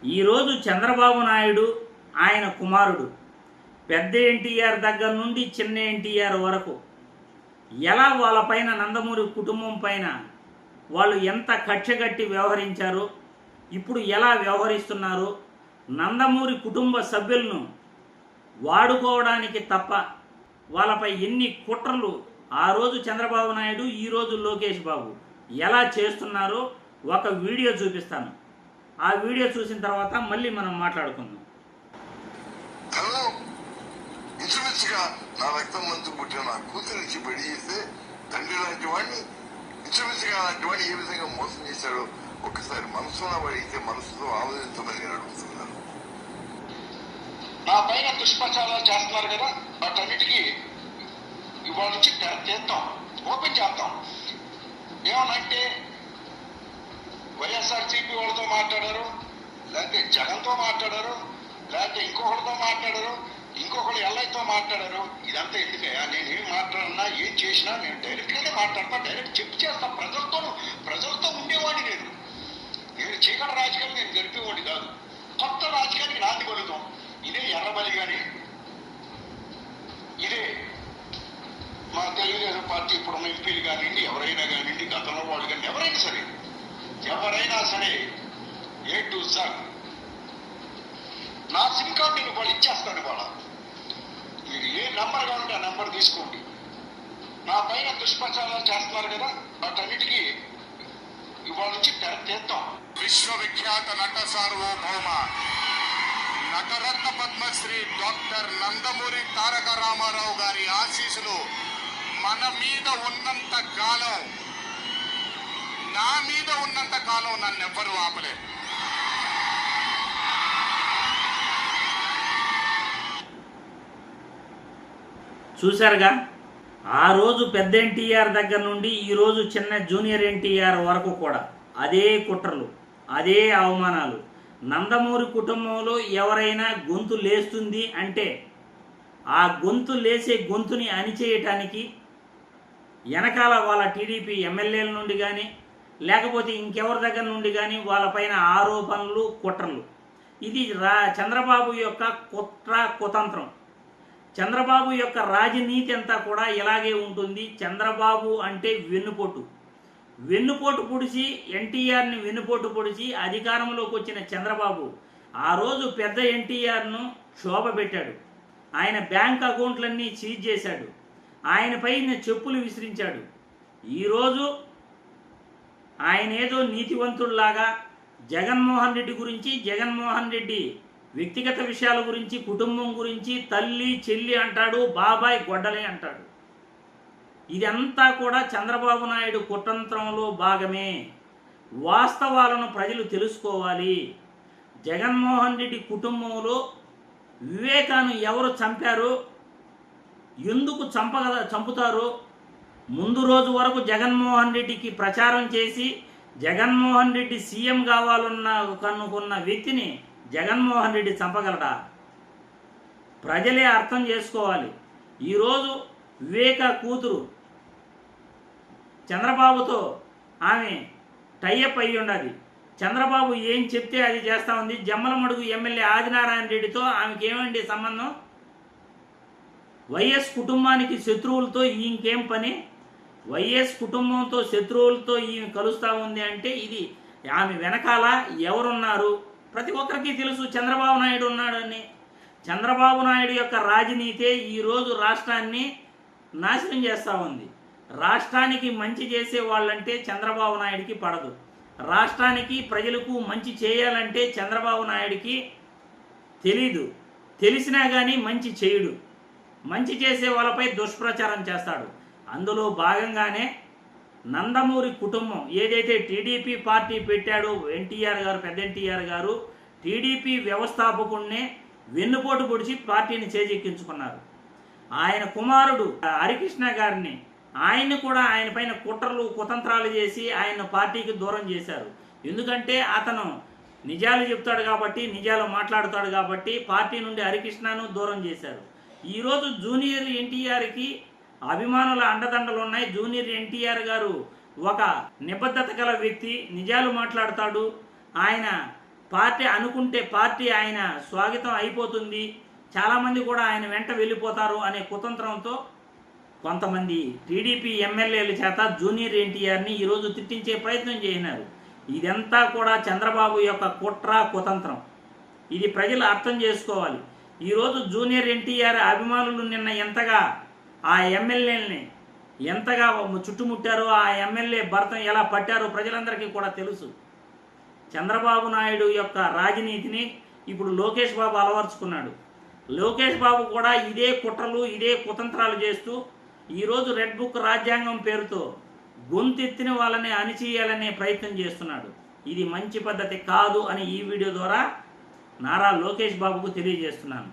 ఈరోజు చంద్రబాబు నాయుడు ఆయన కుమారుడు పెద్ద ఎన్టీఆర్ దగ్గర నుండి చిన్న ఎన్టీఆర్ వరకు ఎలా వాళ్ళపైన నందమూరి కుటుంబం పైన వాళ్ళు ఎంత కక్షగట్టి వ్యవహరించారో ఇప్పుడు ఎలా వ్యవహరిస్తున్నారు, నందమూరి కుటుంబ సభ్యులను వాడుకోవడానికి తప్ప వాళ్ళపై ఎన్ని కుట్రలు ఆ రోజు చంద్రబాబు నాయుడు ఈరోజు లోకేష్ బాబు ఎలా చేస్తున్నారో ఒక వీడియో చూపిస్తాను. ఆ వీడియో చూసిన తర్వాత మళ్ళీ మనం మాట్లాడుకుందాం. ఇసుమిచ్చిగా నా రక్తం మంచు పుట్టిన నా కూతురించి పెళ్లి చేస్తే తండ్రి లాంటి వాడిని ఇసుమిచ్చిగా లాంటి వాడిని ఏ విధంగా మోసం చేశాడో ఒకసారి మనసులో పడితే మనసుతో ఆలోచించమని నేను అడుగుతున్నాను. నా పైన దుష్ప్రచారాలు చేస్తున్నారు కదా, వాటన్నిటికీ ఇవాళ నుంచి చేద్దాం, ఓపెన్ చేద్దాం. ఏమనంటే వైఎస్ఆర్సీపీ వాళ్ళతో మాట్లాడారు, లేకపోతే జగన్తో మాట్లాడారు, లేకపోతే ఇంకొకరితో మాట్లాడారు, ఇంకొకరు ఎల్ఐతో మాట్లాడారు. ఇదంతా ఎందుకయ్యా? నేను ఏం మాట్లాడినా ఏం చేసినా నేను డైరెక్ట్గానే మాట్లాడతా, డైరెక్ట్ చెప్పి చేస్తా. ప్రజలతో ఉండేవాడిని నేను చీకటి రాజకీయాలు నేను జరిపేవాడిని కాదు. కొత్త రాజకీయానికి నాంది పలుకుతాం. ఇదే ఎర్రబలి కానీ, ఇదే మా తెలుగుదేశం పార్టీ ఇప్పుడున్న ఎంపీలు కానివ్వండి, ఎవరైనా కానివ్వండి, గతంలో వాళ్ళు కానీ ఎవరైనా సరే ఏ టు సార్ నా సిమ్ కార్డు నేను వాళ్ళు ఇచ్చేస్తాను. వాళ్ళ మీరు ఏ నెంబర్ కావాలంటే ఆ నెంబర్ తీసుకోండి. నా పైన దుష్ప్రచారాలు చేస్తున్నారు కదా, వాటన్నిటికీ ఇవాళ నుంచి తెస్తాం. విశ్వవిఖ్యాత నట సార్వభౌమ నటరత్న పద్మశ్రీ డాక్టర్ నందమూరి తారక రామారావు గారి ఆశీస్సులు మన మీద ఉన్నంత కాలం, నా మీద ఉన్నంత కాలం నన్ను ఎవ్వరూ ఆపలేదు. చూశారుగా, ఆ రోజు పెద్ద ఎన్టీఆర్ దగ్గర నుండి ఈరోజు చిన్న జూనియర్ ఎన్టీఆర్ వరకు కూడా అదే కుట్రలు, అదే అవమానాలు. నందమూరి కుటుంబంలో ఎవరైనా గొంతు లేస్తుంది అంటే ఆ గొంతు లేసే గొంతుని అణిచేయటానికి వెనకాల వాళ్ళ టీడీపీ ఎమ్మెల్యేల నుండి కానీ లేకపోతే ఇంకెవరి దగ్గర నుండి కానీ వాళ్ళపైన ఆరోపణలు, కుట్రలు. ఇది చంద్రబాబు యొక్క కుతంత్రం. చంద్రబాబు యొక్క రాజనీతి అంతా కూడా ఇలాగే ఉంటుంది. చంద్రబాబు అంటే వెన్నుపోటు పొడిచి ఎన్టీఆర్ని వెన్నుపోటు పొడిచి అధికారంలోకి వచ్చిన చంద్రబాబు ఆ రోజు పెద్ద ఎన్టీఆర్ను క్షోభ పెట్టాడు. ఆయన బ్యాంక్ అకౌంట్లన్నీ సీజ్ చేశాడు. ఆయన పైన చెప్పులు విసిరించాడు. ఈరోజు ఆయన ఏదో నీతివంతుడిలాగా జగన్మోహన్ రెడ్డి గురించి, జగన్మోహన్ రెడ్డి వ్యక్తిగత విషయాల గురించి, కుటుంబం గురించి తల్లి చెల్లి అంటాడు, బాబాయ్ గొడ్డలే అంటాడు. ఇదంతా కూడా చంద్రబాబు నాయుడు కుతంత్రంలో భాగమే. వాస్తవాలను ప్రజలు తెలుసుకోవాలి. జగన్మోహన్ రెడ్డి కుటుంబంలో వివేకాను ఎవరు చంపారో, ఎందుకు చంపుతారో ముందు రోజు వరకు జగన్మోహన్ రెడ్డికి ప్రచారం చేసి జగన్మోహన్ రెడ్డి సీఎం కనుక్కున్న వ్యక్తిని జగన్మోహన్ రెడ్డి చంపగలడా? ప్రజలే అర్థం చేసుకోవాలి. ఈరోజు వివేక కూతురు చంద్రబాబుతో ఆమె టైఅప్ అయ్యి ఉన్నది. చంద్రబాబు ఏం చెప్తే అది చేస్తూ ఉంది. జమ్మలమడుగు ఎమ్మెల్యే ఆదినారాయణ రెడ్డితో ఆమెకి ఏమండి సంబంధం? వైఎస్ కుటుంబానికి శత్రువులతో ఇంకేం పని? వైఎస్ కుటుంబంతో శత్రువులతో ఈమె కలుస్తూ ఉంది అంటే ఇది ఆమె వెనకాల ఎవరున్నారు? ప్రతి ఒక్కరికి తెలుసు చంద్రబాబు నాయుడు ఉన్నాడని. చంద్రబాబు నాయుడు యొక్క రాజనీతే ఈరోజు రాష్ట్రాన్ని నాశనం చేస్తూ ఉంది. రాష్ట్రానికి మంచి చేసే వాళ్ళంటే చంద్రబాబు నాయుడికి పడదు. రాష్ట్రానికి ప్రజలకు మంచి చేయాలంటే చంద్రబాబు నాయుడికి తెలీదు. తెలిసినా కానీ మంచి చేయడు. మంచి చేసే వాళ్ళపై దుష్ప్రచారం చేస్తాడు. అందులో భాగంగానే నందమూరి కుటుంబం ఏదైతే టీడీపీ పార్టీ పెట్టాడో ఎన్టీఆర్ గారు, పెద్ద ఎన్టీఆర్ గారు టీడీపీ వ్యవస్థాపకుడినే వెన్నుపోటు పొడిచి పార్టీని చేజెక్కించుకున్నారు. ఆయన కుమారుడు హరికృష్ణ గారిని ఆయన కూడా ఆయన పైన కుట్రలు, కుతంత్రాలు చేసి ఆయన పార్టీకి దూరం చేశారు. ఎందుకంటే అతను నిజాలు చెప్తాడు కాబట్టి, నిజాలు మాట్లాడుతాడు కాబట్టి పార్టీ నుండి హరికృష్ణను దూరం చేశారు. ఈరోజు జూనియర్ ఎన్టీఆర్కి అభిమానుల అండదండలు ఉన్నాయి. జూనియర్ ఎన్టీఆర్ గారు ఒక నిబద్ధత గల వ్యక్తి, నిజాలు మాట్లాడతాడు. ఆయన పార్టీ అనుకుంటే పార్టీ ఆయన స్వాగతం అయిపోతుంది, చాలామంది కూడా ఆయన వెంట వెళ్ళిపోతారు అనే కుతంత్రంతో కొంతమంది టీడీపీ ఎమ్మెల్యేల చేత జూనియర్ ఎన్టీఆర్ని ఈరోజు తిట్టించే ప్రయత్నం చేసినారు. ఇదంతా కూడా చంద్రబాబు యొక్క కుట్ర కుతంత్రం. ఇది ప్రజలు అర్థం చేసుకోవాలి. ఈరోజు జూనియర్ ఎన్టీఆర్ అభిమానులు నిన్న ఎంతగా ఆ ఎమ్మెల్యేలని ఎంతగా చుట్టుముట్టారో, ఆ ఎమ్మెల్యే భర్తను ఎలా పట్టారో ప్రజలందరికీ కూడా తెలుసు. చంద్రబాబు నాయుడు యొక్క రాజనీతిని ఇప్పుడు లోకేష్ బాబు అలవర్చుకున్నాడు. లోకేష్ బాబు కూడా ఇదే కుట్రలు ఇదే కుతంత్రాలు చేస్తూ ఈరోజు రెడ్ బుక్ రాజ్యాంగం పేరుతో గొంతెత్తిన వాళ్ళని అణిచేయాలనే ప్రయత్నం చేస్తున్నాడు. ఇది మంచి పద్ధతి కాదు అని ఈ వీడియో ద్వారా నారా లోకేష్ బాబుకు తెలియజేస్తున్నాను.